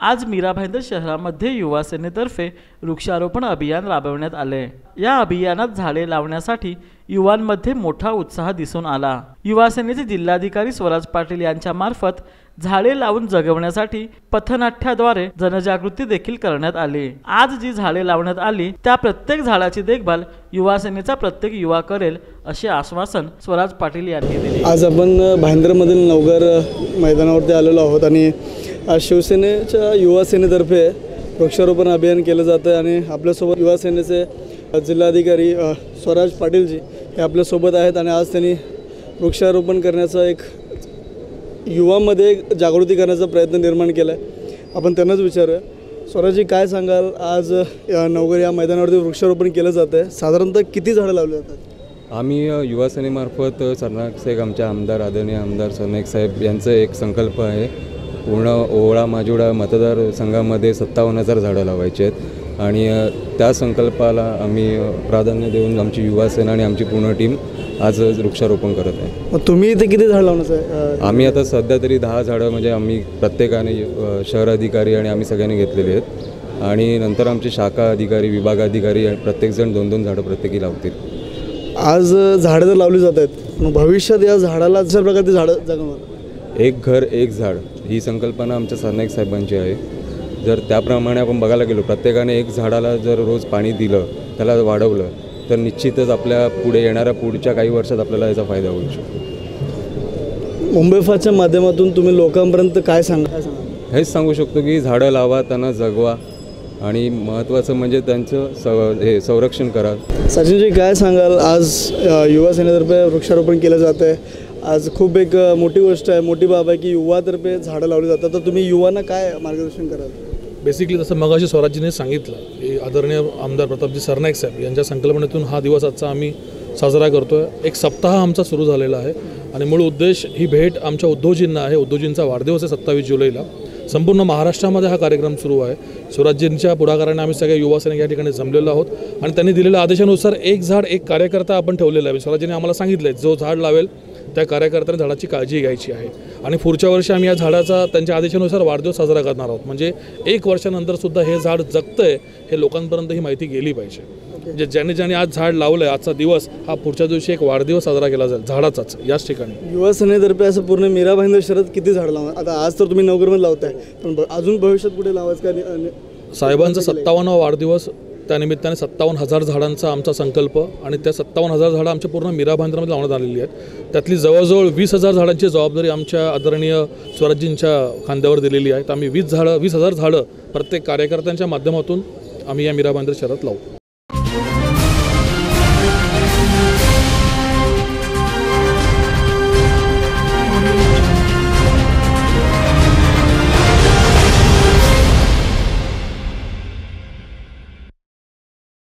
आज मीरा भाईंदर शहरामध्ये युवा सेनेतर्फे वृक्षारोपण अभियान राबवण्यात आले। या अभियानात झाडे लावण्यासाठी युवांमध्ये मोठा उत्साह दिसून आला। युवा सेनेचे जिल्हाधिकारी स्वराज पाटील यांच्या मार्फत झाडे लावून जगवण्यासाठी पथनाट्याद्वारे जनजागृती देखील करण्यात आली। आज जी झाडे लावण्यात आली त्या प्रत्येक झाडाची देखभाल युवा सेनेचा प्रत्येक युवा करेल असे आश्वासन स्वराज पाटील यांनी दिले। आज आपण भाईंदरमधील नवघर मैदानावरती आलेलो आहोत आणि शिवसेनेच्या युवा सेनेतर्फे वृक्षारोपण अभियान केलं जातं आणि आपल्यासोबत युवा सेनेचे जिल्हाधिकारी स्वराज पाटीलजी हे आपल्यासोबत आहेत आणि आज त्यांनी वृक्षारोपण करण्याचा एक युवामध्ये जागृती करण्याचा प्रयत्न निर्माण केला आहे। आपण त्यांनाच विचारूया, स्वराजजी काय सांगाल, आज नवघर या मैदानावरती वृक्षारोपण केलं जातं आहे, साधारणतः किती झाडं लावली जातात? आम्ही युवा सेनेमार्फत सरनाईक साहेब आमच्या आमदार आदरणीय आमदार सरनाईक साहेब यांचं एक संकल्प आहे। पूर्ण ओवळा माजुडा मतदारसंघामध्ये 57,000 झाडं लावायची आहेत आणि त्या संकल्पाला आम्ही प्राधान्य देऊन आमची युवा सेना आणि आमची पूर्ण टीम आज वृक्षारोपण करत आहे। मग तुम्ही इथे किती झाड लावण्याचं आहे? आम्ही आता सध्या तरी 10 झाडं म्हणजे आम्ही प्रत्येकाने शहर अधिकारी आणि आम्ही सगळ्यांनी घेतलेली आहेत आणि नंतर आमचे शाखा अधिकारी विभाग अधिकारी आणि प्रत्येकजण 2-2 झाडं प्रत्येकी लावतील। आज झाडं तर लावली जात आहेत, मग भविष्यात या झाडाला अशा प्रकारची झाडं जगवणार? एक घर एक झाड ही संकल्पना आमच्या सरनाईक साहेबांची आहे। जर त्याप्रमाणे आपण बघायला गेलो, प्रत्येकाने एक झाडाला जर रोज पाणी दिलं, त्याला वाढवलं तर निश्चितच आपल्या पुढे येणाऱ्या पुढच्या काही वर्षात आपल्याला याचा फायदा होऊ शकतो। मुंबई फास्टच्या माध्यमातून तुम्ही लोकांपर्यंत काय सांगा? हेच सांगू शकतो की झाडं लावा, त्यांना जगवा आणि महत्त्वाचं म्हणजे त्यांचं संरक्षण करा। सचिनजी काय सांगाल, आज युवा सेनेतर्फे वृक्षारोपण केलं जातं आहे, आज खूप एक मोठी गोष्ट आहे, मोठी बाब आहे की युवातर्फे झाडं लावली जातात, तर तुम्ही युवांना काय मार्गदर्शन कराल? बेसिकली जसं मगाशी स्वराजजीने सांगितलं की आदरणीय आमदार प्रतापजी सरनाईक साहेब यांच्या संकल्पनेतून हा दिवस आजचा आम्ही साजरा करतो आहे। एक सप्ताह आमचा सुरू झालेला आहे आणि मूळ उद्देश ही भेट आमच्या उद्धवजींना आहे। उद्धवजींचा वाढदिवस आहे 27 जुलैला। संपूर्ण महाराष्ट्रामध्ये हा कार्यक्रम सुरू आहे। स्वराजजींच्या पुढाकाराने आम्ही सगळे युवा सैनिक या ठिकाणी जमलेलो आहोत आणि त्यांनी दिलेल्या आदेशानुसार एक झाड एक कार्यकर्ता आपण ठेवलेला आहे। स्वराजजींनी आम्हाला सांगितलं आहे जो झाड लावेल त्या कार्यकर्त्याने झाडाची काळजी घ्यायची आहे आणि पुढच्या वर्षी आम्ही या झाडाचा त्यांच्या आदेशानुसार वाढदिवस साजरा करणार आहोत। म्हणजे 1 वर्षानंतरसुद्धा हे झाड जगतंय हे लोकांपर्यंत ही माहिती गेली पाहिजे। म्हणजे ज्याने आज झाड लावलं आहे, आजचा दिवस हा पुढच्या दिवशी एक वाढदिवस साजरा केला जाईल झाडाचाच याच ठिकाणी। युवा सेनेतर्फे असं पूर्ण मीरा भाईंदर शहरात किती झाड लावणार? आता आज तर तुम्ही नवघरमध्ये लावताय, पण अजून भविष्यात कुठे लावायचं का? साहेबांचा 57वा वाढदिवस त्यानिमित्ताने 57,000 झाडांचा आमचा संकल्प आणि त्या 57,000 झाडं आमच्या पूर्ण मीरा भाईंदरमध्ये लावण्यात आलेली आहेत। त्यातली जवळजवळ 20,000 झाडांची जबाबदारी आमच्या आदरणीय स्वराजजींच्या खांद्यावर दिलेली आहे। तर आम्ही 20,000 झाडं प्रत्येक कार्यकर्त्यांच्या माध्यमातून आम्ही या मीरा भाईंदर शहरात लावू।